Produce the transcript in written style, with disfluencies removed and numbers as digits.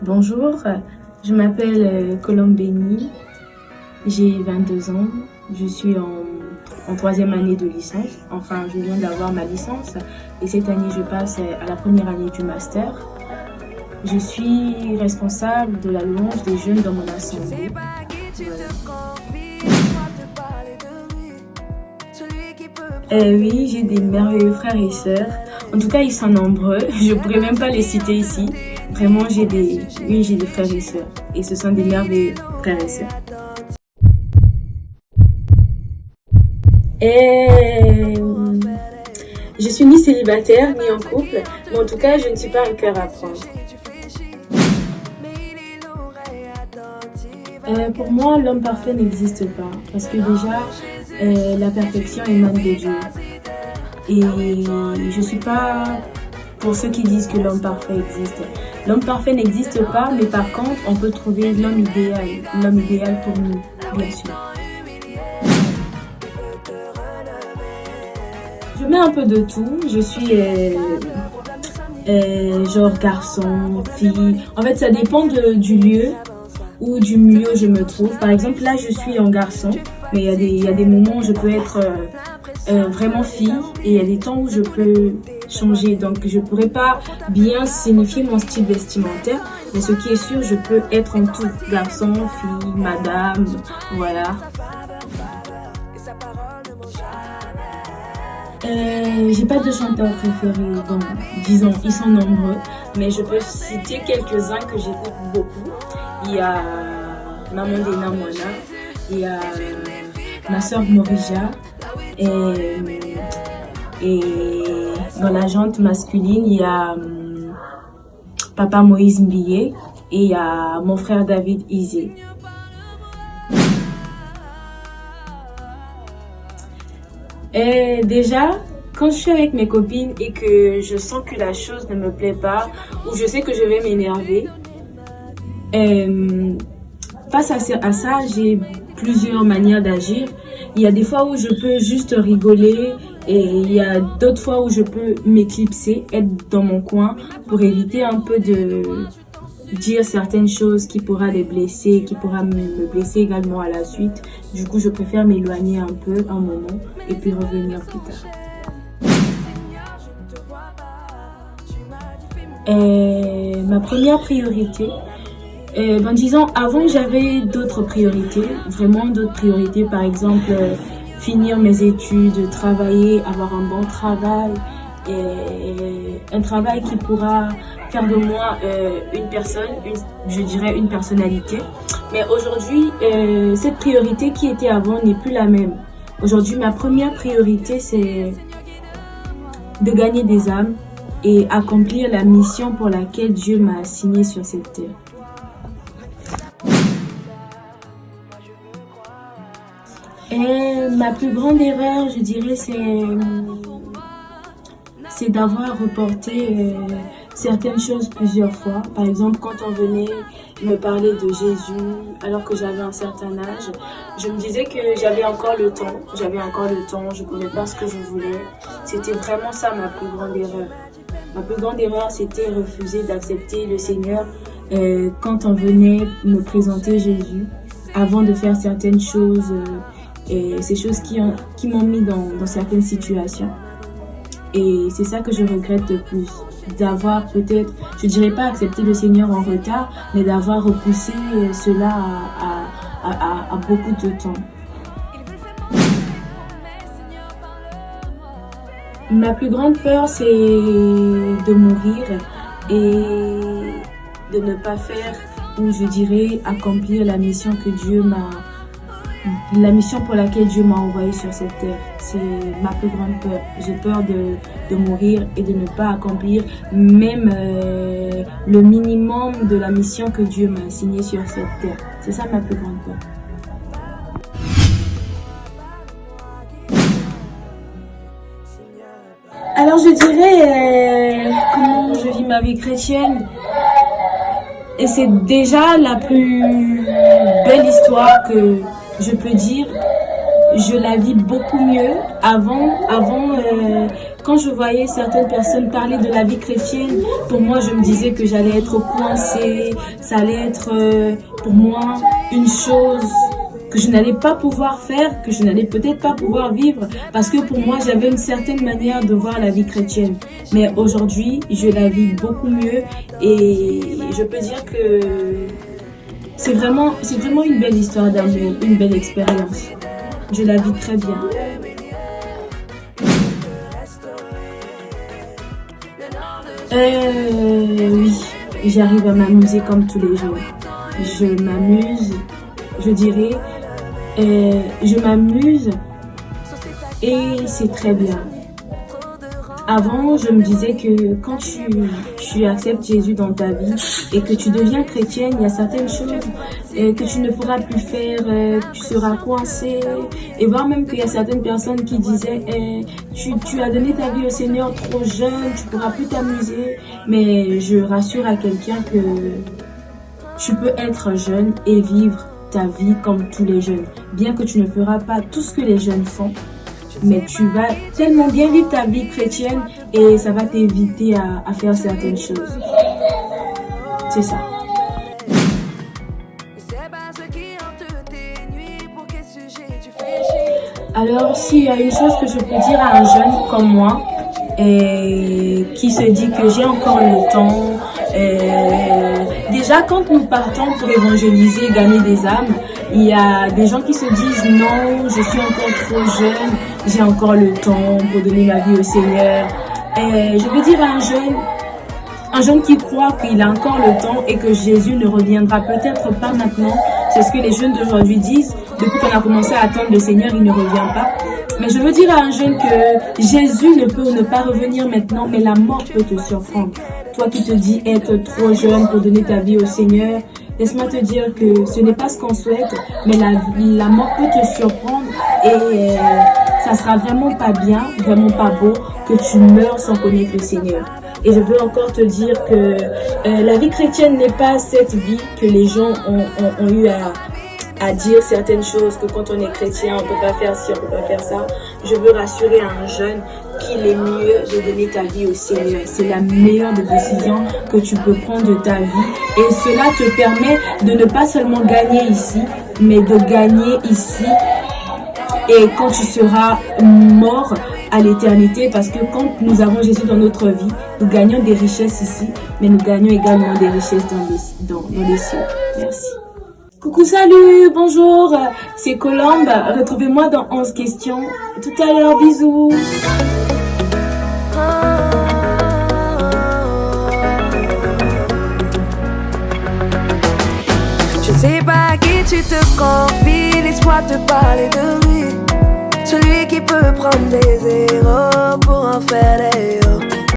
Bonjour, je m'appelle Colombeni, j'ai 22 ans, je suis en troisième année de licence, enfin je viens d'avoir ma licence et cette année je passe à la première année du master. Je suis responsable de la louange des jeunes dans mon assemblée. Oui, j'ai des merveilleux frères et sœurs. En tout cas, ils sont nombreux. Je pourrais même pas les citer ici. Vraiment, j'ai des frères et sœurs. Et ce sont des merveilleux frères et sœurs. Et je suis ni célibataire, ni en couple. Mais en tout cas, je ne suis pas un cœur à prendre. Pour moi, l'homme parfait n'existe pas. Parce que déjà, la perfection émane de Dieu. Et je suis pas pour ceux qui disent que l'homme parfait existe. L'homme parfait n'existe pas, mais par contre, on peut trouver l'homme idéal pour nous, bien sûr. Je mets un peu de tout. Je suis genre garçon, fille. En fait, ça dépend du lieu ou du milieu où je me trouve. Par exemple, là, je suis en garçon, mais il y a des moments où je peux être vraiment fille et il y a des temps où je peux changer. Donc, je pourrais pas bien signifier mon style vestimentaire, mais ce qui est sûr, je peux être en tout. Garçon, fille, madame, voilà. J'ai pas de chanteur préféré, donc disons, ils sont nombreux, mais je peux citer quelques-uns que j'écoute beaucoup. Il y a Maman Dena Moana, il y a ma soeur Morija, et dans la jante masculine, il y a Papa Moïse Mbiye et il y a mon frère David Izé. Et déjà, quand je suis avec mes copines et que je sens que la chose ne me plaît pas ou je sais que je vais m'énerver, face à ça, j'ai plusieurs manières d'agir. Il y a des fois où je peux juste rigoler et il y a d'autres fois où je peux m'éclipser, être dans mon coin pour éviter un peu de dire certaines choses qui pourra les blesser, qui pourra me blesser également à la suite. Du coup, je préfère m'éloigner un peu un moment et puis revenir plus tard. Ma première priorité, disons, avant j'avais d'autres priorités, vraiment d'autres priorités, par exemple finir mes études, travailler, avoir un bon travail, et un travail qui pourra faire de moi une personne, je dirais une personnalité. Mais aujourd'hui, cette priorité qui était avant n'est plus la même. Aujourd'hui, ma première priorité, c'est de gagner des âmes et accomplir la mission pour laquelle Dieu m'a assigné sur cette terre. Et ma plus grande erreur, je dirais, c'est d'avoir reporté certaines choses plusieurs fois. Par exemple, quand on venait me parler de Jésus, alors que j'avais un certain âge, je me disais que j'avais encore le temps. Je pouvais faire ce que je voulais. C'était vraiment ça ma plus grande erreur. Ma plus grande erreur, c'était refuser d'accepter le Seigneur quand on venait me présenter Jésus, avant de faire certaines choses, et ces choses qui m'ont mis dans certaines situations. Et c'est ça que je regrette le plus, d'avoir peut-être, je dirais pas accepté le Seigneur en retard, mais d'avoir repoussé cela à beaucoup de temps. Ma plus grande peur, c'est de mourir et de ne pas faire, ou je dirais accomplir la mission pour laquelle Dieu m'a envoyé sur cette terre. C'est ma plus grande peur. J'ai peur de mourir et de ne pas accomplir même le minimum de la mission que Dieu m'a assignée sur cette terre. C'est ça ma plus grande peur. Alors je dirais comment je vis ma vie chrétienne. Et c'est déjà la plus belle histoire que je peux dire. je la vis beaucoup mieux. Quand je voyais certaines personnes parler de la vie chrétienne, pour moi, je me disais que j'allais être coincée, ça allait être pour moi une chose que je n'allais pas pouvoir faire, que je n'allais peut-être pas pouvoir vivre, parce que pour moi, j'avais une certaine manière de voir la vie chrétienne. Mais aujourd'hui, je la vis beaucoup mieux et je peux dire que c'est vraiment une belle histoire d'amour, une belle expérience. Je la vis très bien. Oui, j'arrive à m'amuser comme tous les jours. Je m'amuse, je dirais, je m'amuse et c'est très bien. Avant, je me disais que quand tu acceptes Jésus dans ta vie et que tu deviens chrétienne, il y a certaines choses que tu ne pourras plus faire, tu seras coincé. Et voire même qu'il y a certaines personnes qui disaient tu as donné ta vie au Seigneur trop jeune, tu ne pourras plus t'amuser. Mais je rassure à quelqu'un que tu peux être jeune et vivre ta vie comme tous les jeunes. Bien que tu ne feras pas tout ce que les jeunes font, mais tu vas tellement bien vivre ta vie chrétienne et ça va t'éviter à faire certaines choses. C'est ça. Alors, s'il y a une chose que je peux dire à un jeune comme moi, qui se dit que j'ai encore le temps, déjà quand nous partons pour évangéliser, gagner des âmes, il y a des gens qui se disent non, je suis encore trop jeune, j'ai encore le temps pour donner ma vie au Seigneur. Je veux dire à un jeune qui croit qu'il a encore le temps et que Jésus ne reviendra peut-être pas maintenant. C'est ce que les jeunes d'aujourd'hui disent. Depuis qu'on a commencé à attendre le Seigneur, il ne revient pas. Mais je veux dire à un jeune que Jésus ne peut ne pas revenir maintenant, mais la mort peut te surprendre. Toi qui te dis être trop jeune pour donner ta vie au Seigneur, laisse-moi te dire que ce n'est pas ce qu'on souhaite, mais la mort peut te surprendre et ça sera vraiment pas bien, vraiment pas beau que tu meurs sans connaître le Seigneur. Et je veux encore te dire que la vie chrétienne n'est pas cette vie que les gens ont eu à dire certaines choses, que quand on est chrétien, on ne peut pas faire ci, on ne peut pas faire ça. Je veux rassurer à un jeune qu'il est mieux de donner ta vie au Seigneur. C'est la meilleure des décisions que tu peux prendre de ta vie. Et cela te permet de ne pas seulement gagner ici, mais de gagner ici. Et quand tu seras mort à l'éternité, parce que quand nous avons Jésus dans notre vie, nous gagnons des richesses ici, mais nous gagnons également des richesses dans les cieux. Merci. Coucou, salut, bonjour, c'est Colombe. Retrouvez-moi dans 11 questions. Tout à l'heure, bisous. Je ne sais pas à qui tu te confies, laisse-moi te parler de lui. Celui qui peut prendre des héros pour en faire des héros.